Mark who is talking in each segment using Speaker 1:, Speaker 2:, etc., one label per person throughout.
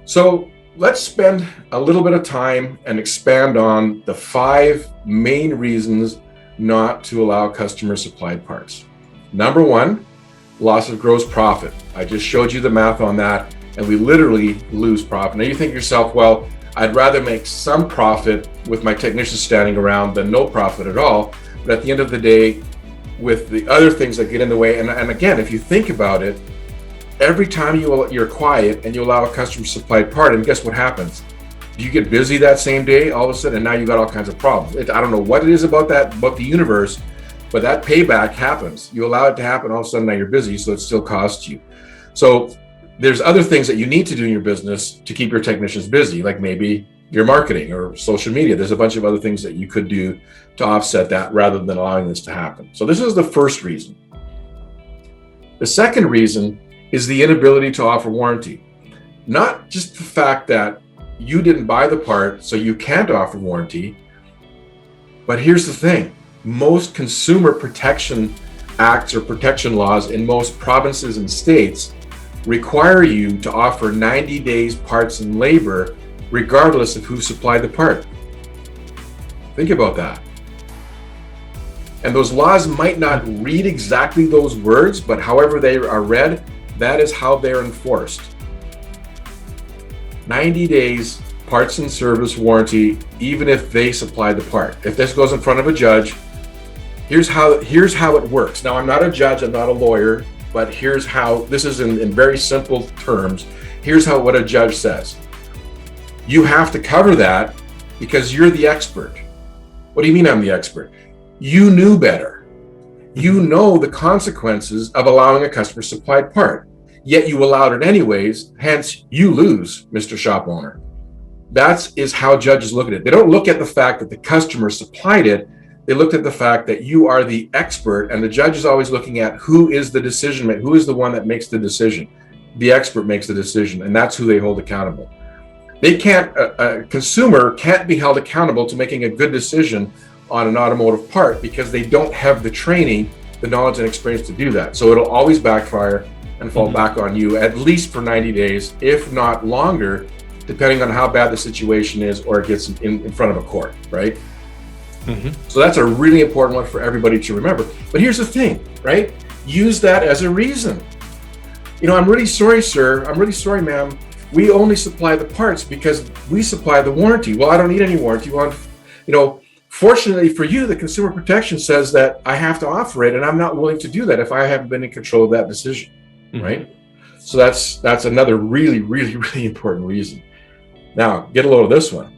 Speaker 1: So let's spend a little bit of time and expand on the 5 main reasons not to allow customer supplied parts. Number 1, loss of gross profit. I just showed you the math on that, and we literally lose profit. Now you think to yourself, well, I'd rather make some profit with my technicians standing around than no profit at all. But at the end of the day, with the other things that get in the way, and again, if you think about it, every time you're quiet and you allow a customer supplied part, and guess what happens? You get busy that same day, all of a sudden, and now you got all kinds of problems. I don't know what it is about the universe, but that payback happens. You allow it to happen, all of a sudden now you're busy, so it still costs you. So there's other things that you need to do in your business to keep your technicians busy, like maybe your marketing or social media. There's a bunch of other things that you could do to offset that rather than allowing this to happen. So this is the first reason. The second reason is the inability to offer warranty. Not just the fact that you didn't buy the part, so you can't offer warranty, but here's the thing. Most consumer protection acts or protection laws in most provinces and states require you to offer 90 days parts and labor regardless of who supplied the part. Think about that. And those laws might not read exactly those words, but however they are read, that is how they're enforced. 90 days parts and service warranty, even if they supply the part. If this goes in front of a judge, here's how it works. Now, I'm not a judge, I'm not a lawyer, but here's how, this is in very simple terms, here's what a judge says. You have to cover that because you're the expert. What do you mean I'm the expert? You knew better. You know the consequences of allowing a customer supplied part, yet you allowed it anyways, hence you lose, Mr. Shop Owner. That is how judges look at it. They don't look at the fact that the customer supplied it. They looked at the fact that you are the expert, and the judge is always looking at who is the decision maker, who is the one that makes the decision. The expert makes the decision, and that's who they hold accountable. They can't, a consumer can't be held accountable to making a good decision on an automotive part because they don't have the training, the knowledge and experience to do that. So it'll always backfire and fall back on you, at least for 90 days, if not longer, depending on how bad the situation is or it gets in front of a court, right? So that's a really important one for everybody to remember. But here's the thing, right? Use that as a reason. I'm really sorry, sir. I'm really sorry, ma'am. We only supply the parts because we supply the warranty. Well, I don't need any warranty. Fortunately for you, the consumer protection says that I have to offer it, and I'm not willing to do that if I haven't been in control of that decision, right? So that's another really, really, really important reason. Now, get a load of this one.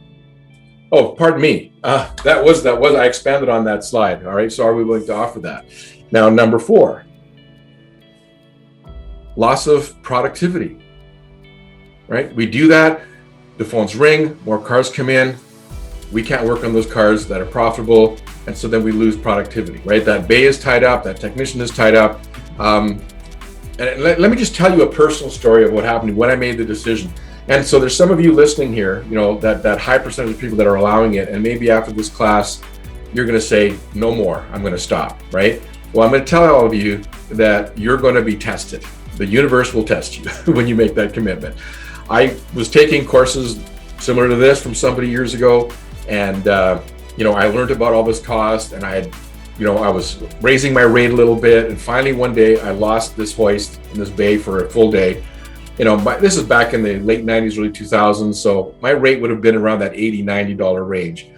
Speaker 1: Oh, pardon me. That was I expanded on that slide. All right. So are we willing to offer that? Now, number 4, loss of productivity. Right? We do that. The phones ring. More cars come in. We can't work on those cars that are profitable, and so then we lose productivity. Right? That bay is tied up. That technician is tied up. And let me just tell you a personal story of what happened when I made the decision. And so there's some of you listening here, that high percentage of people that are allowing it, and maybe after this class, you're going to say, no more, I'm going to stop, right? Well, I'm going to tell all of you that you're going to be tested. The universe will test you when you make that commitment. I was taking courses similar to this from somebody years ago, and I learned about all this cost, and I was raising my rate a little bit, and finally one day I lost this hoist in this bay for a full day. This is back in the late 90s, early 2000s, so my rate would have been around that $80, $90 range.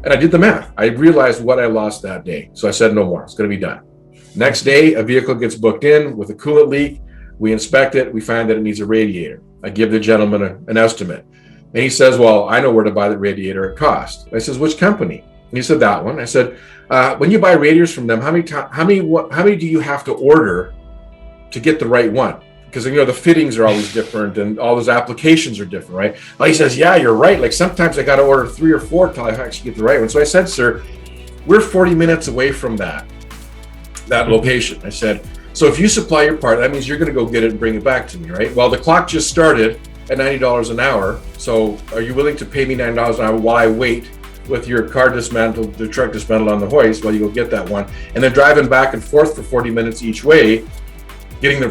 Speaker 1: And I did the math. I realized what I lost that day. So I said, no more, it's going to be done. Next day, a vehicle gets booked in with a coolant leak. We inspect it. We find that it needs a radiator. I give the gentleman an estimate. And he says, well, I know where to buy the radiator at cost. I says, which company? And he said, that one. I said, when you buy radiators from them, how many do you have to order to get the right one? Because the fittings are always different and all those applications are different, right? Well, he says, yeah, you're right. Like sometimes I got to order 3 or 4 till I actually get the right one. So I said, sir, we're 40 minutes away from that location. I said, so if you supply your part, that means you're going to go get it and bring it back to me, right? Well, the clock just started at $90 an hour. So are you willing to pay me $90 an hour while I wait with your car dismantled, the truck dismantled on the hoist while you go get that one, and then driving back and forth for 40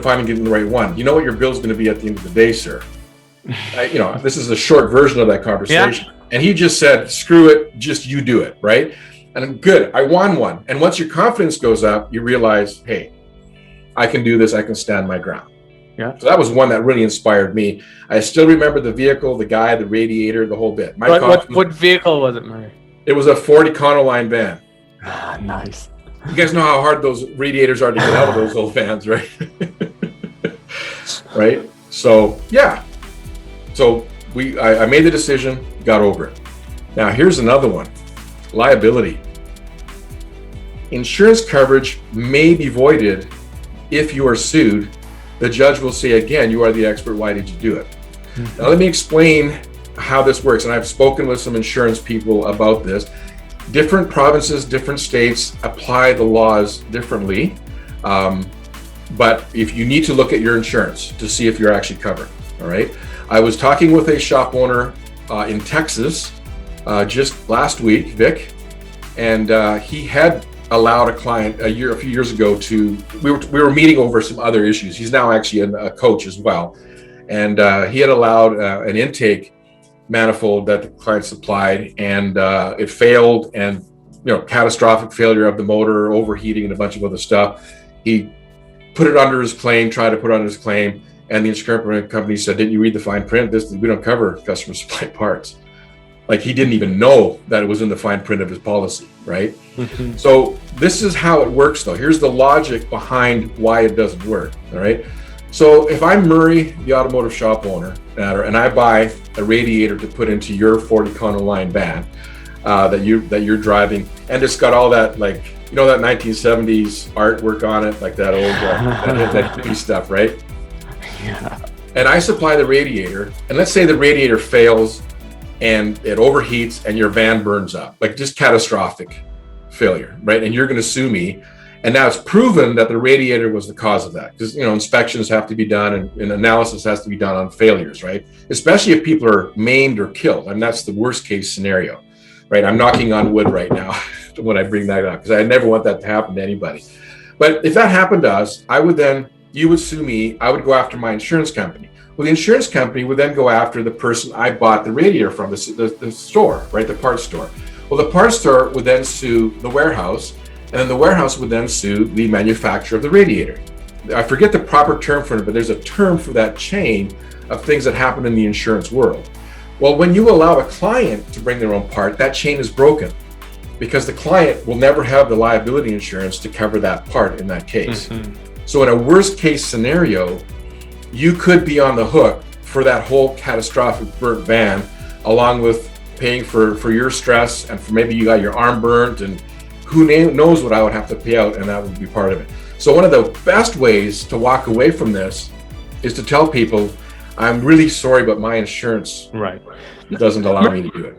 Speaker 1: finally getting the right one? You know what your bill's going to be at the end of the day, sir. This is a short version of that conversation. Yeah. And he just said, screw it, just you do it, right? And I'm good, I won one. And once your confidence goes up, you realize, hey, I can do this, I can stand my ground.
Speaker 2: Yeah.
Speaker 1: So that was one that really inspired me. I still remember the vehicle, the guy, the radiator, the whole bit.
Speaker 2: What vehicle was it, Murray?
Speaker 1: It was a Ford Econoline van.
Speaker 2: Ah, nice.
Speaker 1: You guys know how hard those radiators are to get out of those old vans, right? Right? So, yeah. So I made the decision, got over it. Now, here's another one. Liability. Insurance coverage may be voided if you are sued. The judge will say, again, you are the expert, why did you do it? Mm-hmm. Now, let me explain how this works. And I've spoken with some insurance people about this. Different provinces, different states apply the laws differently. But if you need to look at your insurance to see if you're actually covered, all right? I was talking with a shop owner in Texas just last week, Vic, and he had allowed a client a few years ago we were meeting over some other issues. He's now actually a coach as well. And he had allowed an intake manifold that the client supplied, and it failed, and catastrophic failure of the motor, overheating, and a bunch of other stuff. He put it under his claim, tried to put it under his claim, and the insurance company said, didn't you read the fine print? We don't cover customer supplied parts. Like, he didn't even know that it was in the fine print of his policy, right? Mm-hmm. So this is how it works, though. Here's the logic behind why it doesn't work, all right? So if I'm Murray, the automotive shop owner, and I buy a radiator to put into your Ford Econoline van that you're driving, and it's got all that, like, that 1970s artwork on it, like that old that hippie stuff, right?
Speaker 2: Yeah.
Speaker 1: And I supply the radiator, and let's say the radiator fails and it overheats and your van burns up, like just catastrophic failure, right? And you're going to sue me. And now it's proven that the radiator was the cause of that, because inspections have to be done and analysis has to be done on failures, right? Especially if people are maimed or killed, and that's the worst case scenario, right? I'm knocking on wood right now when I bring that up, because I never want that to happen to anybody. But if that happened to us, you would sue me. I would go after my insurance company. Well, the insurance company would then go after the person I bought the radiator from, the store, right? The parts store. Well, the parts store would then sue the warehouse, and then the warehouse would then sue the manufacturer of the radiator. I forget the proper term for it, but there's a term for that chain of things that happen in the insurance world. Well, when you allow a client to bring their own part, that chain is broken, because the client will never have the liability insurance to cover that part in that case. Mm-hmm. So in a worst case scenario, you could be on the hook for that whole catastrophic burnt van, along with paying for your stress, and for maybe you got your arm burnt, and who knows what I would have to pay out, and that would be part of it. So one of the best ways to walk away from this is to tell people, I'm really sorry, but my insurance doesn't allow me to do it.